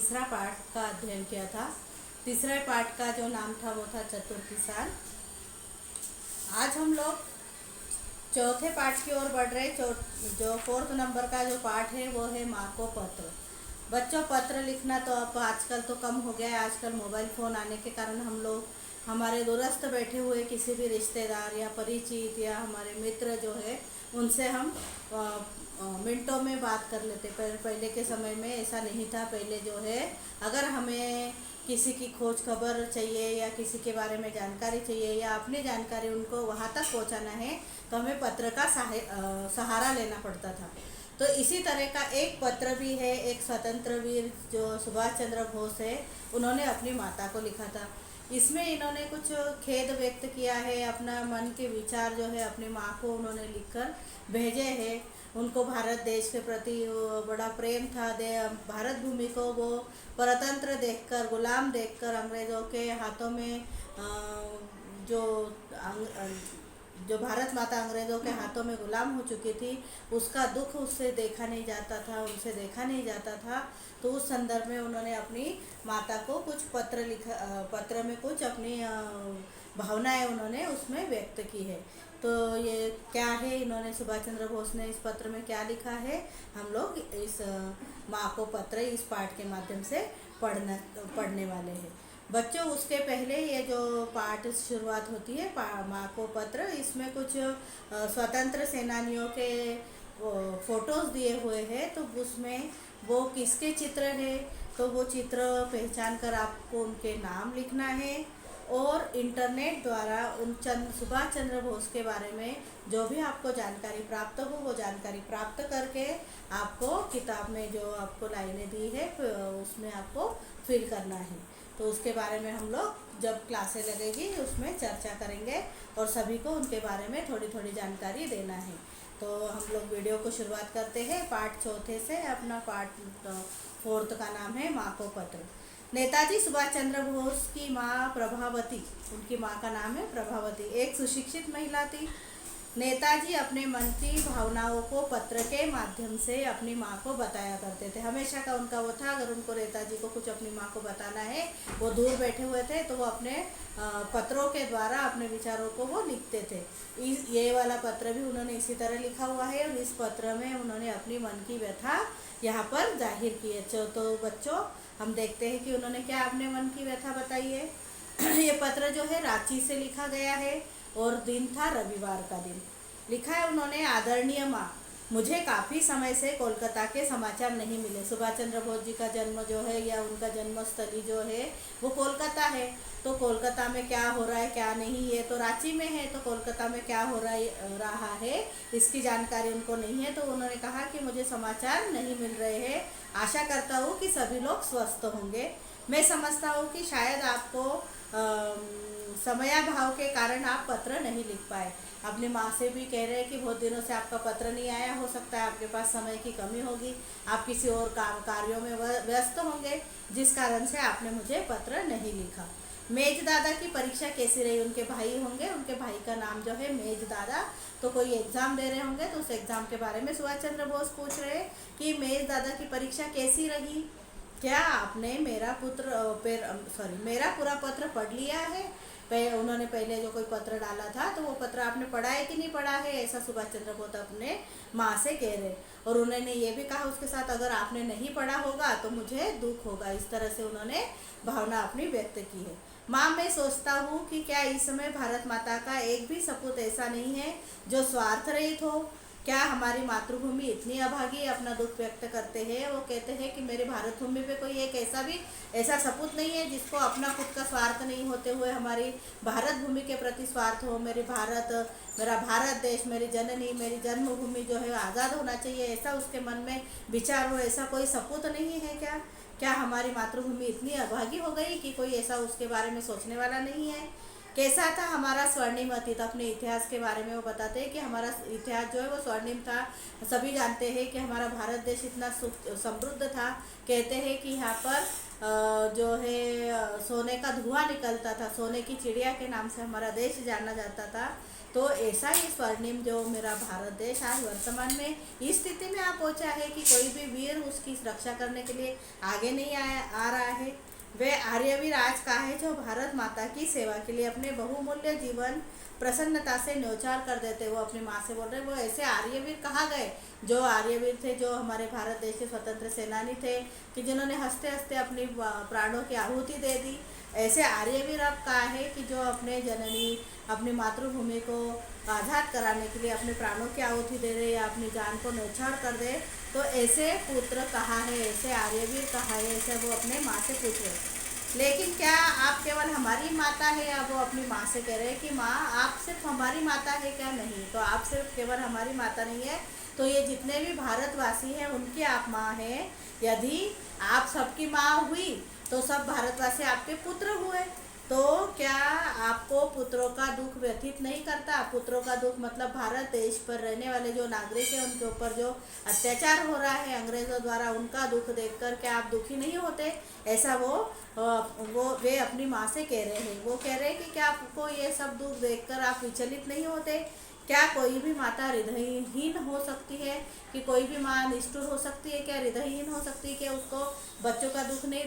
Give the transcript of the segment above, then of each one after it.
तीसरा पाठ का अध्ययन किया था। तीसरे पाठ का जो नाम था वो था चतुर किसान। आज हम लोग चौथे पाठ की ओर बढ़ रहे। जो फोर्थ नंबर का जो पाठ है वो है माँ को पत्र। बच्चों, पत्र लिखना तो अब आजकल तो कम हो गया है। आजकल मोबाइल फ़ोन आने के कारण हम लोग हमारे दूरस्थ बैठे हुए किसी भी रिश्तेदार या परिचित या हमारे मित्र जो है उनसे हम मिनटों में बात कर लेते। पर पहले के समय में ऐसा नहीं था। पहले जो है अगर हमें किसी की खोज खबर चाहिए या किसी के बारे में जानकारी चाहिए या अपनी जानकारी उनको वहाँ तक पहुँचाना है तो हमें पत्र का सहारा लेना पड़ता था। तो इसी तरह का एक पत्र भी है। एक स्वतंत्र वीर जो सुभाष चंद्र बोस है, उन्होंने अपनी माता को लिखा था। इसमें इन्होंने कुछ खेद व्यक्त किया है। अपना मन के विचार जो है अपनी माँ को उन्होंने लिखकर भेजे हैं। उनको भारत देश के प्रति बड़ा प्रेम था। भारत भूमि को वो परतंत्र देखकर, गुलाम देखकर, अंग्रेज़ों के हाथों में जो जो भारत माता अंग्रेज़ों के हाथों में गुलाम हो चुकी थी, उसका दुख उससे देखा नहीं जाता था, उनसे देखा नहीं जाता था। तो उस संदर्भ में उन्होंने अपनी माता को कुछ पत्र लिखा। पत्र में कुछ अपनी भावनाएं उन्होंने उसमें व्यक्त की है। तो ये क्या है, इन्होंने सुभाष चंद्र बोस ने इस पत्र में क्या लिखा है, हम लोग इस माँ को पत्र इस पाठ के माध्यम से पढ़ने वाले हैं। बच्चों, उसके पहले ये जो पाठ शुरुआत होती है माँ को पत्र, इसमें कुछ स्वतंत्र सेनानियों के फोटोज़ दिए हुए हैं। तो उसमें वो किसके चित्र है, तो वो चित्र पहचान कर आपको उनके नाम लिखना है और इंटरनेट द्वारा उन सुभाष चंद्र बोस के बारे में जो भी आपको जानकारी प्राप्त हो वो जानकारी प्राप्त करके आपको किताब में जो आपको लाइनें दी है उसमें आपको फिल करना है। तो उसके बारे में हम लोग जब क्लासें लगेगी उसमें चर्चा करेंगे और सभी को उनके बारे में थोड़ी थोड़ी जानकारी देना है। तो हम लोग वीडियो को शुरुआत करते हैं पाठ चौथे से। अपना पाठ फोर्थ का नाम है माँ को पत्र। नेताजी सुभाष चंद्र बोस की माँ प्रभावती, उनकी माँ का नाम है प्रभावती, एक सुशिक्षित महिला थी। नेताजी अपने मन की भावनाओं को पत्र के माध्यम से अपनी माँ को बताया करते थे। हमेशा का उनका वो था, अगर उनको नेताजी को कुछ अपनी माँ को बताना है, वो दूर बैठे हुए थे, तो वो अपने पत्रों के द्वारा अपने विचारों को वो लिखते थे। ये वाला पत्र भी उन्होंने इसी तरह लिखा हुआ है और इस पत्र में उन्होंने अपनी मन की व्यथा यहाँ पर जाहिर की है। तो बच्चों, हम देखते हैं कि उन्होंने क्या अपने मन की व्यथा बताई है। ये पत्र जो है रांची से लिखा गया है और दिन था रविवार का दिन। लिखा है उन्होंने, आदरणीय माँ, मुझे काफ़ी समय से कोलकाता के समाचार नहीं मिले। सुभाष चंद्र बोस जी का जन्म जो है या उनका जन्मस्थली जो है वो कोलकाता है। तो कोलकाता में क्या हो रहा है क्या नहीं, ये तो रांची में है, तो कोलकाता में क्या हो रहा है इसकी जानकारी उनको नहीं है। तो उन्होंने कहा कि मुझे समाचार नहीं मिल रहे हैं। आशा करता हूँ कि सभी लोग स्वस्थ होंगे। मैं समझता हूँ कि शायद आपको समयाभाव के कारण आप पत्र नहीं लिख पाए। अपनी माँ से भी कह रहे हैं कि बहुत दिनों से आपका पत्र नहीं आया, हो सकता है आपके पास समय की कमी होगी, आप किसी और कार्यों में व्यस्त होंगे जिस कारण से आपने मुझे पत्र नहीं लिखा। मेज दादा की परीक्षा कैसी रही? उनके भाई होंगे, उनके भाई का नाम जो है मेज दादा। तो कोई एग्ज़ाम दे रहे होंगे तो उस एग्ज़ाम के बारे में सुभाष चंद्र बोस पूछ रहे हैं कि मेज दादा की परीक्षा कैसी रही? क्या आपने मेरा पूरा पत्र पढ़ लिया है? उन्होंने पहले जो कोई पत्र डाला था तो वो पत्र आपने पढ़ा है कि नहीं पढ़ा है, ऐसा सुभाष चंद्र बोस अपने माँ से कह रहे। और उन्होंने ये भी कहा उसके साथ, अगर आपने नहीं पढ़ा होगा तो मुझे दुख होगा। इस तरह से उन्होंने भावना अपनी व्यक्त की है। माँ, मैं सोचता हूँ कि क्या इस समय भारत माता का एक भी सपूत ऐसा नहीं है जो स्वार्थ रहित हो। क्या हमारी मातृभूमि इतनी अभागी अपना दुख व्यक्त करते हैं? वो कहते हैं कि मेरे भारत भूमि पे कोई एक ऐसा सपूत नहीं है जिसको अपना खुद का स्वार्थ नहीं होते हुए हमारी भारत भूमि के प्रति स्वार्थ हो। मेरा भारत देश, मेरी जननी, मेरी जन्मभूमि जो है आज़ाद होना चाहिए, ऐसा उसके मन में विचार हो। ऐसा कोई सपूत नहीं है क्या हमारी मातृभूमि इतनी अभागी हो गई कि कोई ऐसा उसके बारे में सोचने वाला नहीं है? कैसा था हमारा स्वर्णिम अतीत? अपने इतिहास के बारे में वो बताते हैं कि हमारा इतिहास जो है वो स्वर्णिम था। सभी जानते हैं कि हमारा भारत देश इतना समृद्ध था। कहते हैं कि यहाँ पर जो है सोने का धुआं निकलता था, सोने की चिड़िया के नाम से हमारा देश जाना जाता था। तो ऐसा ही स्वर्णिम जो मेरा भारत देश आज वर्तमान में इस स्थिति में आ पहुंचा है कि कोई भी वीर उसकी रक्षा करने के लिए आगे नहीं आ रहा है। वे आर्यवीर आज का है जो भारत माता की सेवा के लिए अपने बहुमूल्य जीवन प्रसन्नता से न्यौछावर कर देते। वो अपनी माँ से बोल रहे, वो ऐसे आर्यवीर कहाँ गए जो आर्यवीर थे, जो हमारे भारत देश के स्वतंत्र सेनानी थे, कि जिन्होंने हंसते हंसते अपनी प्राणों की आहुति दे दी। ऐसे आर्यवीर अब कहाँ है कि जो अपने जननी अपनी मातृभूमि को आज़ाद कराने के लिए अपने प्राणों की आहुति दे रहे या अपनी जान को न्यौछावर कर दे। तो ऐसे पुत्र कहाँ है, ऐसे आर्यवीर कहाँ है, ऐसे वो अपने माँ से पूछ रहे। लेकिन क्या आप केवल हमारी माता है, या वो अपनी माँ से कह रहे हैं कि माँ आप सिर्फ हमारी माता है क्या? नहीं, तो आप सिर्फ केवल हमारी माता नहीं है, तो ये जितने भी भारतवासी हैं उनकी आप माँ हैं। यदि आप सबकी माँ हुई तो सब भारतवासी आपके पुत्र हुए। तो क्या आपको पुत्रों का दुख व्यथित नहीं करता? पुत्रों का दुख मतलब भारत देश पर रहने वाले जो नागरिक हैं उनके ऊपर जो अत्याचार हो रहा है अंग्रेज़ों द्वारा, उनका दुख देखकर क्या आप दुखी नहीं होते? ऐसा वे अपनी माँ से कह रहे हैं। वो कह रहे हैं कि क्या आपको ये सब दुख देखकर आप विचलित नहीं होते? क्या कोई भी माता हृदयहीन हो सकती है? कि कोई भी माँ निष्ठुर हो सकती है क्या? हृदयहीन हो सकती है क्या? उसको बच्चों का दुख नहीं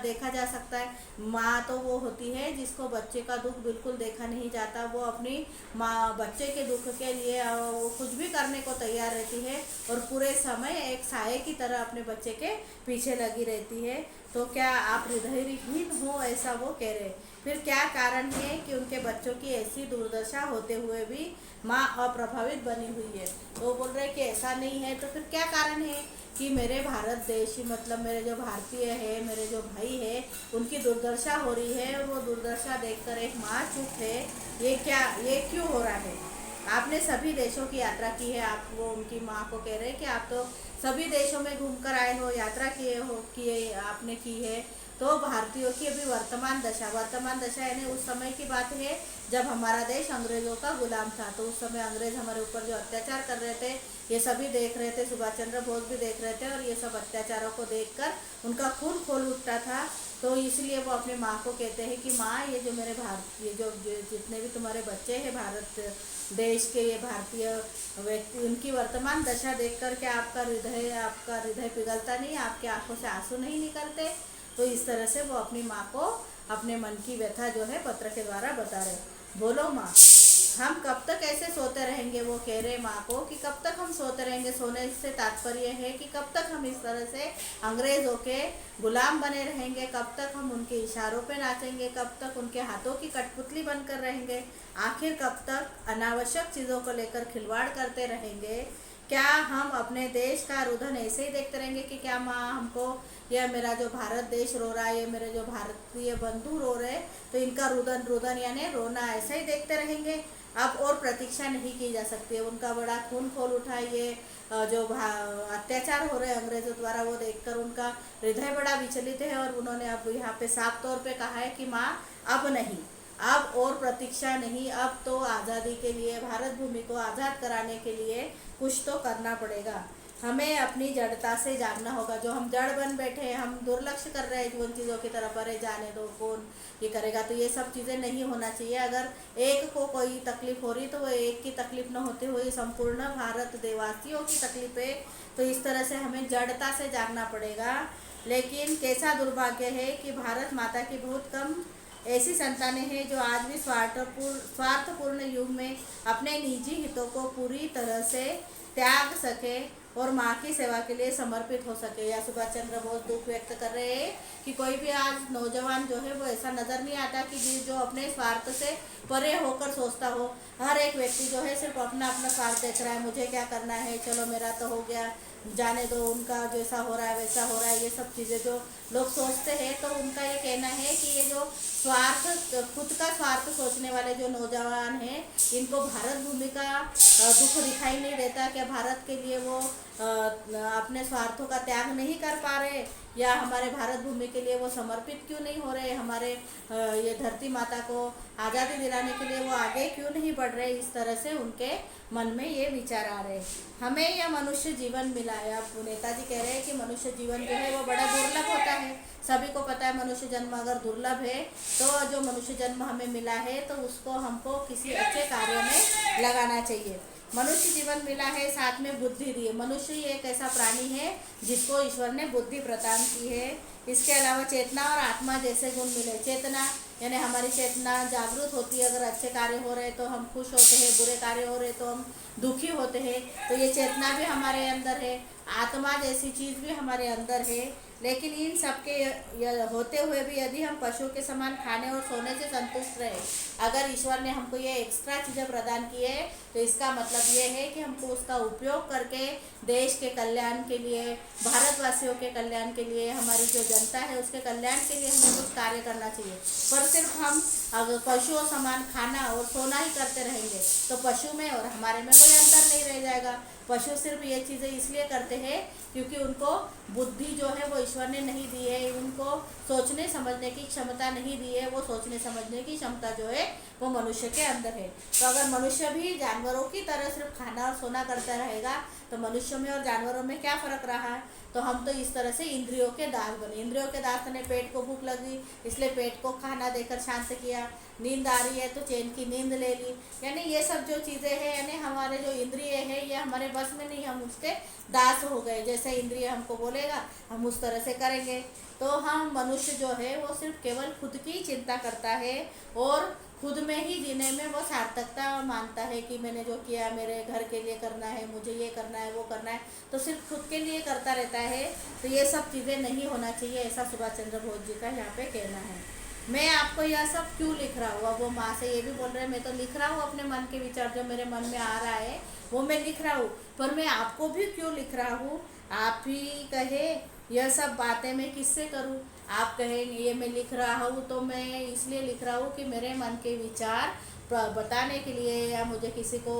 देखा जा सकता है? माँ तो वो होती है जिसको बच्चे का दुख बिल्कुल देखा नहीं जाता। वो अपनी माँ बच्चे के दुख के लिए वो कुछ भी करने को तैयार रहती है और पूरे समय एक साये की तरह अपने बच्चे के पीछे लगी रहती है। तो क्या आप हृदयहीन हो, ऐसा वो कह रहे। फिर क्या कारण है कि उनके बच्चों की ऐसी दुर्दशा होते हुए भी माँ अप्रभावित बनी हुई है? तो बोल रहे कि ऐसा नहीं है। तो फिर क्या कारण है कि मेरे भारत देश मतलब मेरे जो भारतीय है, मेरे जो भाई है, उनकी दुर्दशा हो रही है और वो दुर्दशा देखकर एक माँ चुप है? ये क्यों हो रहा है? आपने सभी देशों की यात्रा की है। आप वो उनकी माँ को कह रहे हैं कि आप तो सभी देशों में घूमकर आए हो, यात्रा किए आपने की है। तो भारतीयों की अभी वर्तमान दशा यानी उस समय की बात है जब हमारा देश अंग्रेज़ों का गुलाम था। तो उस समय अंग्रेज़ हमारे ऊपर जो अत्याचार कर रहे थे ये सभी देख रहे थे, सुभाष चंद्र बोस भी देख रहे थे, और ये सब अत्याचारों को देखकर उनका खून खोल उठता था। तो इसलिए वो अपनी माँ को कहते हैं कि माँ, ये जो मेरे ये जो जितने भी तुम्हारे बच्चे हैं भारत देश के, ये भारतीय व्यक्ति, उनकी वर्तमान दशा देखकर क्या आपका हृदय पिघलता नहीं? आपकी आंखों से आंसू नहीं निकलते? तो इस तरह से वो अपनी माँ को अपने मन की व्यथा जो है पत्र के द्वारा बता रहे। बोलो माँ, हम कब तक ऐसे सोते रहेंगे? वो कह रहे माँ को कि कब तक हम सोते रहेंगे। सोने से तात्पर्य है कि कब तक हम इस तरह से अंग्रेज़ों के गुलाम बने रहेंगे? कब तक हम उनके इशारों पे नाचेंगे? कब तक उनके हाथों की कठपुतली बनकर रहेंगे? आखिर कब तक अनावश्यक चीज़ों को लेकर खिलवाड़ करते रहेंगे? क्या हम अपने देश का रुदन ऐसे ही देखते रहेंगे कि क्या माँ हमको, यह मेरा जो भारत देश रो रहा है, ये मेरे जो भारतीय बंधु रो रहे, तो इनका रुदन यानी रोना ऐसा ही देखते रहेंगे? अब और प्रतीक्षा नहीं की जा सकती है। उनका बड़ा खून खोल उठा ये जो अत्याचार हो रहे हैं अंग्रेज़ों द्वारा, वो देखकर उनका हृदय बड़ा विचलित है। और उन्होंने अब यहाँ पे साफ तौर पे कहा है कि माँ, अब नहीं, अब और प्रतीक्षा नहीं, अब तो आज़ादी के लिए, भारत भूमि को आज़ाद कराने के लिए कुछ तो करना पड़ेगा। हमें अपनी जड़ता से जागना होगा। जो हम जड़ बन बैठे हैं, हम दुर्लक्ष्य कर रहे हैं उन चीज़ों की तरफ, अरे जाने दो, कौन ये करेगा। तो ये सब चीज़ें नहीं होना चाहिए। अगर एक को कोई तकलीफ हो रही तो वो एक की तकलीफ न होते हुए संपूर्ण भारत देशवासियों की तकलीफ है। तो इस तरह से हमें जड़ता से जागना पड़ेगा। लेकिन कैसा दुर्भाग्य है कि भारत माता की बहुत कम ऐसी संतानें हैं जो आज भी स्वार्थपूर्ण युग में अपने निजी हितों को पूरी तरह से त्याग सके और माँ की सेवा के लिए समर्पित हो सके। या सुभाष चंद्र बोस दुख व्यक्त कर रहे हैं कि कोई भी आज नौजवान जो है वो ऐसा नज़र नहीं आता कि जो अपने स्वार्थ से परे होकर सोचता हो। हर एक व्यक्ति जो है सिर्फ अपना अपना स्वार्थ देख रहा है, मुझे क्या करना है, चलो मेरा तो हो गया, जाने दो, उनका जैसा हो रहा है वैसा हो रहा है। ये सब चीज़ें जो लोग सोचते हैं, तो उनका ये कहना है कि ये जो खुद का स्वार्थ सोचने वाले जो नौजवान हैं, इनको भारत भूमि का दुख दिखाई नहीं देता? क्या भारत के लिए वो अपने स्वार्थों का त्याग नहीं कर पा रहे, या हमारे भारत भूमि के लिए वो समर्पित क्यों नहीं हो रहे, हमारे ये धरती माता को आज़ादी दिलाने के लिए वो आगे क्यों नहीं बढ़ रहे। इस तरह से उनके मन में ये विचार आ रहे। हमें यह मनुष्य जीवन मिला है। अब नेताजी कह रहे हैं कि मनुष्य जीवन जो है वो बड़ा दुर्लभ होता है। सभी को पता है मनुष्य जन्म अगर दुर्लभ है तो जो मनुष्य जन्म हमें मिला है तो उसको हमको किसी अच्छे कार्य में लगाना चाहिए। मनुष्य जीवन मिला है, साथ में बुद्धि दी है। मनुष्य ही एक ऐसा प्राणी है जिसको ईश्वर ने बुद्धि प्रदान की है। इसके अलावा चेतना और आत्मा जैसे गुण मिले। चेतना यानी हमारी चेतना जागृत होती है, अगर अच्छे कार्य हो रहे तो हम खुश होते हैं, बुरे कार्य हो रहे तो हम दुखी होते हैं। तो ये चेतना भी हमारे अंदर है, आत्मा जैसी चीज़ भी हमारे अंदर है। लेकिन इन सब के होते हुए भी यदि हम पशु के समान खाने और सोने से संतुष्ट रहे, अगर ईश्वर ने हमको ये एक्स्ट्रा चीज़ें प्रदान की है तो इसका मतलब ये है कि हमको उसका उपयोग करके देश के कल्याण के लिए, भारतवासियों के कल्याण के लिए, हमारी जो जनता है उसके कल्याण के लिए हमें कुछ कार्य करना चाहिए। पर सिर्फ हम अगर पशुओं समान खाना और सोना ही करते रहेंगे तो पशु में और हमारे में कोई अंतर नहीं रह जाएगा। पशु सिर्फ ये चीज़ें इसलिए करते हैं क्योंकि उनको बुद्धि जो है वो ईश्वर ने नहीं दी है, उनको सोचने समझने की क्षमता नहीं दी है। वो सोचने समझने की क्षमता जो है वो मनुष्य के अंदर है। तो अगर मनुष्य भी जानवरों की तरह सिर्फ खाना और सोना करता रहेगा तो मनुष्य में और जानवरों में क्या फ़र्क रहा है। तो हम तो इस तरह से इंद्रियों के दास बने। इंद्रियों के दास ने पेट को भूख लगी इसलिए पेट को खाना देकर शांत किया, नींद आ रही है तो चैन की नींद ले ली। यानी ये सब जो चीज़ें हैं, यानी हमारे जो इंद्रिय है ये हमारे बस में नहीं, हम उसके दास हो गए। जैसे इंद्रिय हमको बोलेगा हम उस तरह से करेंगे। तो हम मनुष्य जो है वो सिर्फ केवल खुद की चिंता करता है और खुद में ही जीने में वो सार्थकता मानता है कि मैंने जो किया मेरे घर के लिए करना है, मुझे ये करना है वो करना है, तो सिर्फ खुद के लिए करता रहता है। तो ये सब चीज़ें नहीं होना चाहिए, ऐसा सुभाष चंद्र बोस जी का यहाँ पे कहना है। मैं आपको यह सब क्यों लिख रहा हूँ, अब वो माँ से ये भी बोल रहे हैं मैं तो लिख रहा हूँ अपने मन के विचार, जो मेरे मन में आ रहा है वो मैं लिख रहा हूँ, पर मैं आपको भी क्यों लिख रहा हूँ। आप ही कहे यह सब बातें मैं किससे करूँ। आप कहेंगे ये मैं लिख रहा हूँ तो मैं इसलिए लिख रहा हूँ कि मेरे मन के विचार बताने के लिए, या मुझे किसी को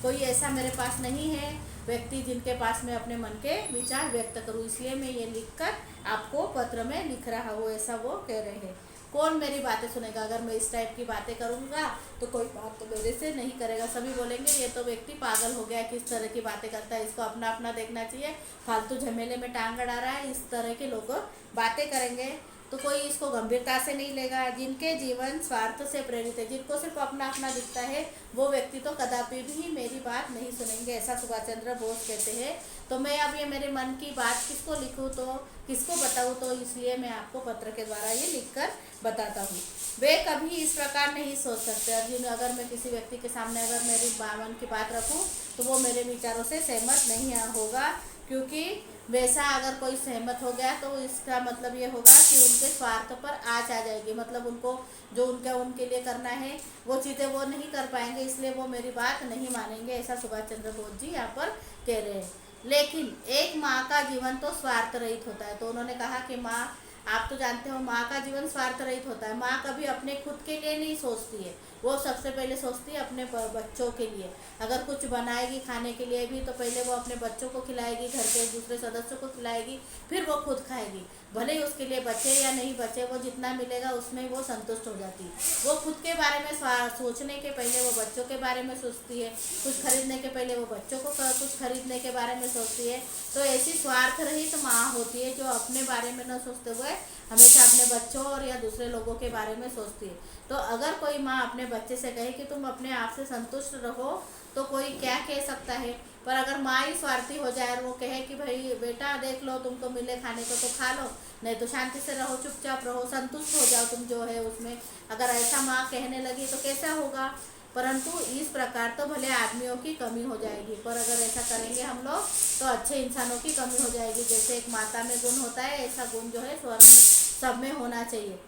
कोई ऐसा मेरे पास नहीं है व्यक्ति जिनके पास मैं अपने मन के विचार व्यक्त करूँ, इसलिए मैं ये लिखकर आपको पत्र में लिख रहा हूँ, ऐसा वो कह रहे हैं। कौन मेरी बातें सुनेगा। अगर मैं इस टाइप की बातें करूँगा तो कोई बात तो मेरे से नहीं करेगा। सभी बोलेंगे ये तो व्यक्ति पागल हो गया, किस तरह की बातें करता है, इसको अपना अपना देखना चाहिए, फालतू झमेले में टांग अड़ा रहा है। इस तरह के लोग बातें करेंगे तो कोई इसको गंभीरता से नहीं लेगा। जिनके जीवन स्वार्थ से प्रेरित है, जिनको सिर्फ अपना अपना दिखता है, वो व्यक्ति तो कदापि भी मेरी बात नहीं सुनेंगे, ऐसा सुभाष चंद्र बोस कहते हैं। तो मैं अब ये मेरे मन की बात किसको लिखूँ तो किसको बताऊँ, तो इसलिए मैं आपको पत्र के द्वारा ये लिखकर बताता हूँ। वे कभी इस प्रकार नहीं सोच सकते। अर्जुन, अगर मैं किसी व्यक्ति के सामने अगर मेरी मन की बात रखूँ तो वो मेरे विचारों से सहमत नहीं होगा, क्योंकि वैसा अगर कोई सहमत हो गया तो इसका मतलब ये होगा कि उनके स्वार्थ पर आँच आ जाएगी। मतलब उनको जो उनके लिए करना है वो चीज़ें वो नहीं कर पाएंगे, इसलिए वो मेरी बात नहीं मानेंगे, ऐसा सुभाष चंद्र बोस जी यहाँ पर कह रहे हैं। लेकिन एक माँ का जीवन तो स्वार्थ रहित होता है। तो उन्होंने कहा कि माँ, आप तो जानते हो माँ का जीवन स्वार्थ रहित होता है। माँ कभी अपने खुद के लिए नहीं सोचती है, वो सबसे पहले सोचती है अपने बच्चों के लिए। अगर कुछ बनाएगी खाने के लिए भी तो पहले वो अपने बच्चों को खिलाएगी, घर के दूसरे सदस्यों को खिलाएगी, फिर वो खुद खाएगी। भले ही उसके लिए बचे या नहीं बचे, वो जितना मिलेगा उसमें वो संतुष्ट हो जाती है। वो खुद के बारे में सोचने के पहले वो बच्चों के बारे में सोचती है, कुछ खरीदने के पहले वो बच्चों को कुछ खरीदने के बारे में सोचती है। तो ऐसी स्वार्थ रहित माँ होती है जो अपने बारे में न सोचते हुए हमेशा अपने बच्चों और या दूसरे लोगों के बारे में सोचती है। तो अगर कोई माँ अपने बच्चे से कहे कि तुम अपने आप से संतुष्ट रहो तो कोई क्या कह सकता है। पर अगर माँ ही स्वार्थी हो जाए और वो कहे कि भाई बेटा देख लो, तुमको मिले खाने को तो खा लो, नहीं तो शांति से रहो, चुपचाप रहो, संतुष्ट हो जाओ तुम जो है उसमें, अगर ऐसा माँ कहने लगी तो कैसा होगा। परंतु इस प्रकार तो भले आदमियों की कमी हो जाएगी, पर अगर ऐसा करेंगे हम लोग तो अच्छे इंसानों की कमी हो जाएगी। जैसे एक माता में गुण होता है, ऐसा गुण जो है स्वर्ग में सब में होना चाहिए।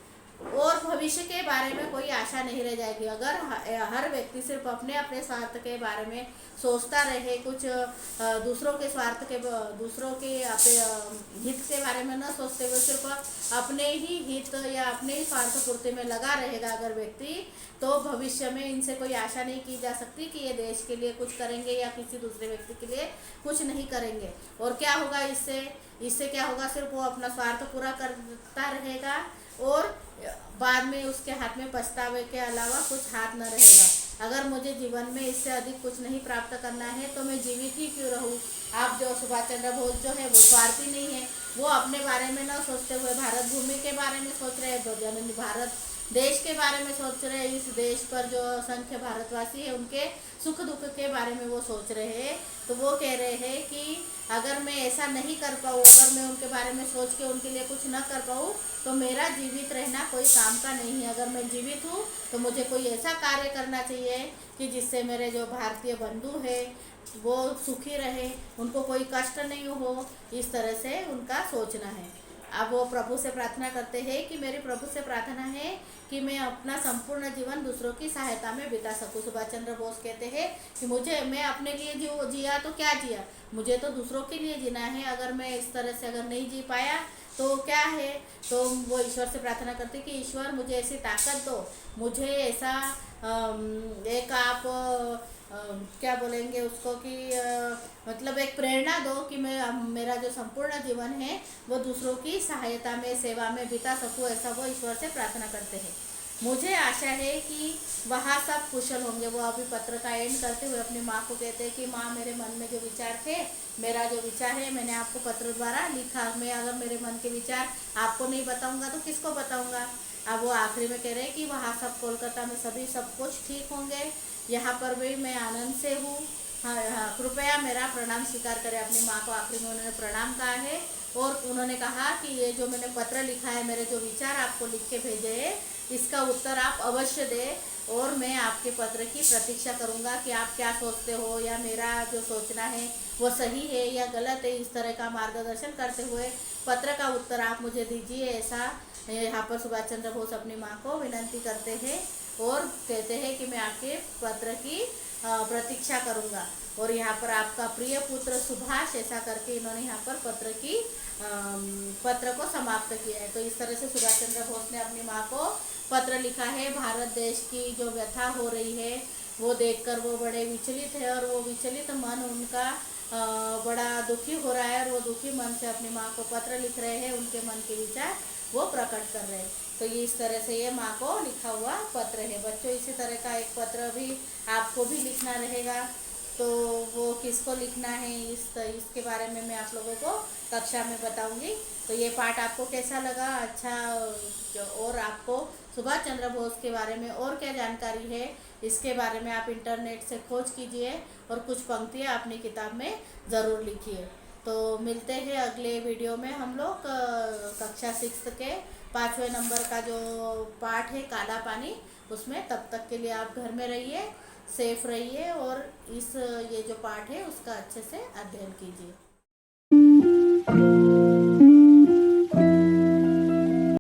और भविष्य के बारे में कोई आशा नहीं रह जाएगी। अगर हर व्यक्ति सिर्फ अपने अपने स्वार्थ के बारे में सोचता रहे, कुछ दूसरों के स्वार्थ के, दूसरों के हित के बारे में न सोचते हुए सिर्फ अपने ही हित या अपने ही स्वार्थ पूर्ति में लगा रहेगा अगर व्यक्ति, तो भविष्य में इनसे कोई आशा नहीं की जा सकती कि ये देश के लिए कुछ करेंगे या किसी दूसरे व्यक्ति के लिए कुछ नहीं करेंगे। और क्या होगा इससे? इससे क्या होगा? सिर्फ वो अपना स्वार्थ पूरा करता रहेगा और बाद में उसके हाथ में पछतावे के अलावा कुछ हाथ न रहेगा। अगर मुझे जीवन में इससे अधिक कुछ नहीं प्राप्त करना है तो मैं जीवित ही क्यों रहूं? आप जो सुभाष चंद्र बोस जो है वो स्वार्थी नहीं है, वो अपने बारे में न सोचते हुए भारत भूमि के बारे में सोच रहे हैं, भारत देश के बारे में सोच रहे हैं, इस देश पर जो असंख्य भारतवासी है उनके सुख दुख के बारे में वो सोच रहे हैं। तो वो कह रहे हैं कि अगर मैं ऐसा नहीं कर पाऊँ, अगर मैं उनके बारे में सोच के उनके लिए कुछ न कर पाऊँ तो मेरा जीवित रहना कोई काम का नहीं है। अगर मैं जीवित हूँ तो मुझे कोई ऐसा कार्य करना चाहिए कि जिससे मेरे जो भारतीय बंधु है वो सुखी रहे, उनको कोई कष्ट नहीं हो, इस तरह से उनका सोचना है। अब वो प्रभु से प्रार्थना करते हैं कि मेरी प्रभु से प्रार्थना है कि मैं अपना संपूर्ण जीवन दूसरों की सहायता में बिता सकूं। सुभाष चंद्र बोस कहते हैं कि मैं अपने लिए जिया तो क्या जिया, मुझे तो दूसरों के लिए जीना है। अगर मैं इस तरह से अगर नहीं जी पाया तो क्या है? तो वो ईश्वर से प्रार्थना करते कि ईश्वर मुझे ऐसी ताकत दो, मुझे ऐसा एक आप क्या बोलेंगे उसको कि मतलब एक प्रेरणा दो कि मैं मेरा जो संपूर्ण जीवन है वो दूसरों की सहायता में, सेवा में बिता सकूं, ऐसा वो ईश्वर से प्रार्थना करते हैं। मुझे आशा है कि वहाँ सब कुशल होंगे। वो अभी पत्र का एंड करते हुए अपनी माँ को कहते हैं कि माँ, मेरे मन में जो विचार थे, मेरा जो विचार है मैंने आपको पत्र द्वारा लिखा, मैं अगर मेरे मन के विचार आपको नहीं बताऊंगा तो किसको बताऊंगा? अब वो आखिरी में कह रहे हैं कि वहाँ सब कोलकाता में सभी सब कुछ ठीक होंगे, यहाँ पर भी मैं आनंद से हूँ। हाँ हाँ, कृपया मेरा प्रणाम स्वीकार करें। अपनी माँ को आखिरी में उन्होंने प्रणाम कहा है और उन्होंने कहा कि ये जो मैंने पत्र लिखा है, मेरे जो विचार आपको लिख के भेजे हैं, इसका उत्तर आप अवश्य दें और मैं आपके पत्र की प्रतीक्षा करूंगा कि आप क्या सोचते हो या मेरा जो सोचना है वो सही है या गलत है। इस तरह का मार्गदर्शन करते हुए पत्र का उत्तर आप मुझे दीजिए, ऐसा यहाँ पर सुभाष चंद्र बोस अपनी माँ को विनंती करते हैं और कहते हैं कि मैं आपके पत्र की प्रतीक्षा करूंगा। और यहाँ पर आपका प्रिय पुत्र सुभाष, ऐसा करके इन्होंने यहाँ पर पत्र को समाप्त किया है। तो इस तरह से सुभाष चंद्र बोस ने अपनी माँ को पत्र लिखा है। भारत देश की जो व्यथा हो रही है वो देखकर वो बड़े विचलित है और वो विचलित मन उनका बड़ा दुखी हो रहा है और वो दुखी मन से अपनी माँ को पत्र लिख रहे हैं, उनके मन के विचार वो प्रकट कर रहे हैं। तो ये इस तरह से ये माँ को लिखा हुआ पत्र है। बच्चों, इसी तरह का एक पत्र भी आपको भी लिखना रहेगा, तो वो किसको लिखना है इसके बारे में मैं आप लोगों को कक्षा में बताऊंगी। तो ये पाठ आपको कैसा लगा? अच्छा, और आपको सुभाष चंद्र बोस के बारे में और क्या जानकारी है इसके बारे में आप इंटरनेट से खोज कीजिए और कुछ पंक्तियाँ अपनी किताब में ज़रूर लिखिए। तो मिलते हैं अगले वीडियो में हम लोग कक्षा 6 के 5वें नंबर का जो पाठ है काला पानी, उसमें। तब तक के लिए आप घर में रहिए, सेफ रहिए और ये जो पाठ है उसका अच्छे से अध्ययन कीजिए।